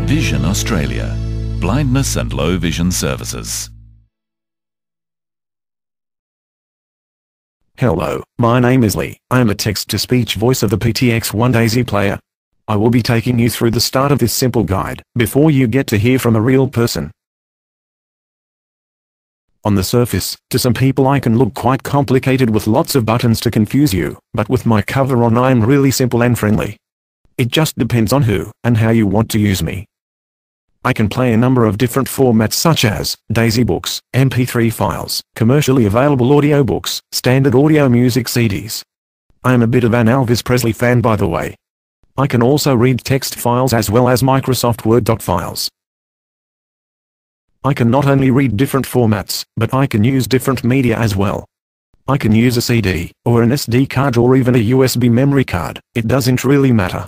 Vision Australia. Blindness and low vision services. Hello, my name is Lee. I am a text-to-speech voice of the PTX 1 Daisy player. I will be taking you through the start of this simple guide, before you get to hear from a real person. On the surface, to some people I can look quite complicated with lots of buttons to confuse you, but with my cover on I am really simple and friendly. It just depends on who and how you want to use me. I can play a number of different formats such as Daisy books, MP3 files, commercially available audiobooks, standard audio music CDs. I am a bit of an Elvis Presley fan, by the way. I can also read text files as well as Microsoft Word doc files. I can not only read different formats, but I can use different media as well. I can use a CD, or an SD card, or even a USB memory card. It doesn't really matter.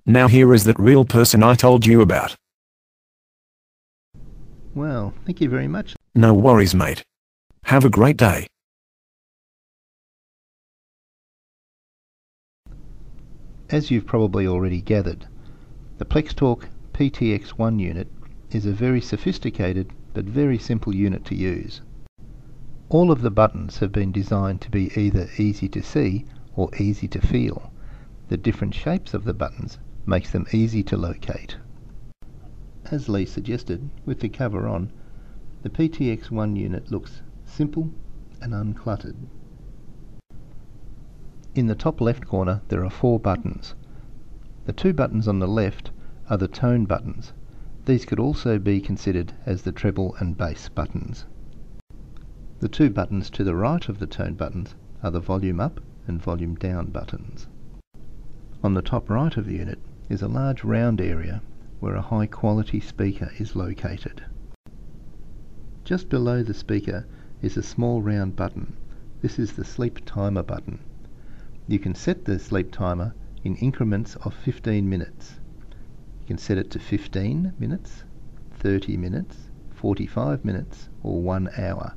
Now here is that real person I told you about. Well, thank you very much. No worries, mate. Have a great day. As you've probably already gathered, the Plextor PTX 1 unit is a very sophisticated but very simple unit to use. All of the buttons have been designed to be either easy to see or easy to feel. The different shapes of the buttons makes them easy to locate. As Lee suggested, with the cover on, the PTX 1 unit looks simple and uncluttered. In the top left corner there are 4 buttons. The 2 buttons on the left are the tone buttons. These could also be considered as the treble and bass buttons. The 2 buttons to the right of the tone buttons are the volume up and volume down buttons. On the top right of the unit is a large round area where a high quality speaker is located. Just below the speaker is a small round button. This is the sleep timer button. You can set the sleep timer in increments of 15 minutes. You can set it to 15 minutes, 30 minutes, 45 minutes or 1 hour.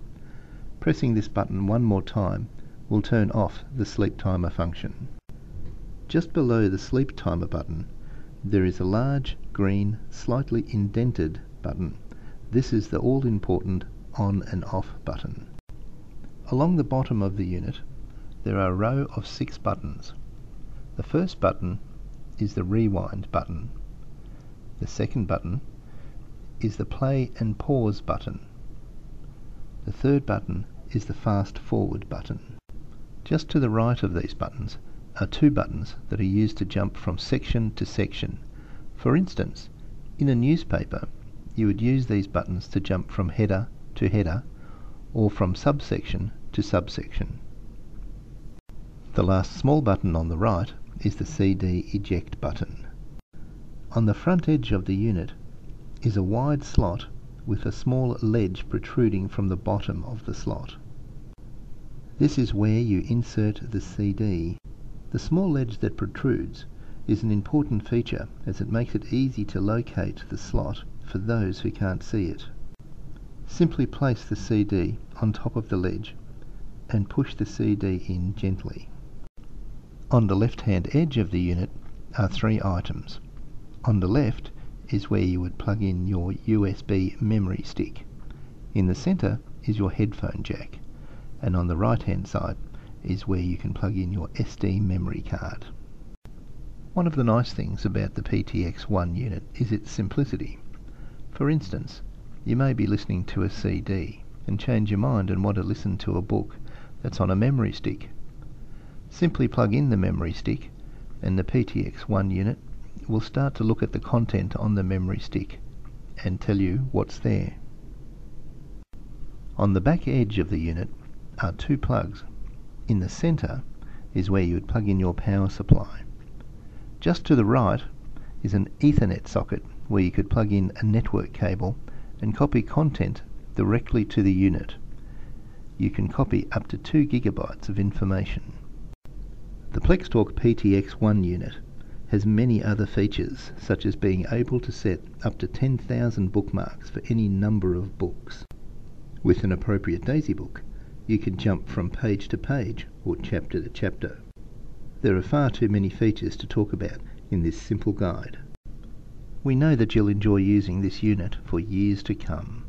Pressing this button one more time will turn off the sleep timer function. Just below the sleep timer button there is a large green slightly indented button. This is the all-important on and off button. Along the bottom of the unit there are a row of 6 buttons. The first button is the rewind button. The second button is the play and pause button. The third button is the fast forward button. Just to the right of these buttons are 2 buttons that are used to jump from section to section. For instance, in a newspaper you would use these buttons to jump from header to header or from subsection to subsection. The last small button on the right is the CD eject button. On the front edge of the unit is a wide slot with a small ledge protruding from the bottom of the slot. This is where you insert the CD. The small ledge that protrudes is an important feature as it makes it easy to locate the slot for those who can't see it. Simply place the CD on top of the ledge and push the CD in gently. On the left-hand edge of the unit are 3 items. On the left is where you would plug in your USB memory stick. In the center is your headphone jack, and on the right-hand side is where you can plug in your SD memory card. One of the nice things about the PTX 1 unit is its simplicity. For instance, you may be listening to a CD and change your mind and want to listen to a book that's on a memory stick. Simply plug in the memory stick and the PTX 1 unit will start to look at the content on the memory stick and tell you what's there. On the back edge of the unit are 2 plugs. In the center is where you would plug in your power supply. Just to the right is an Ethernet socket where you could plug in a network cable and copy content directly to the unit. You can copy up to 2 gigabytes of information. The Plextor PTX 1 unit has many other features, such as being able to set up to 10,000 bookmarks for any number of books. With an appropriate Daisy book, you can jump from page to page or chapter to chapter. There are far too many features to talk about in this simple guide. We know that you'll enjoy using this unit for years to come.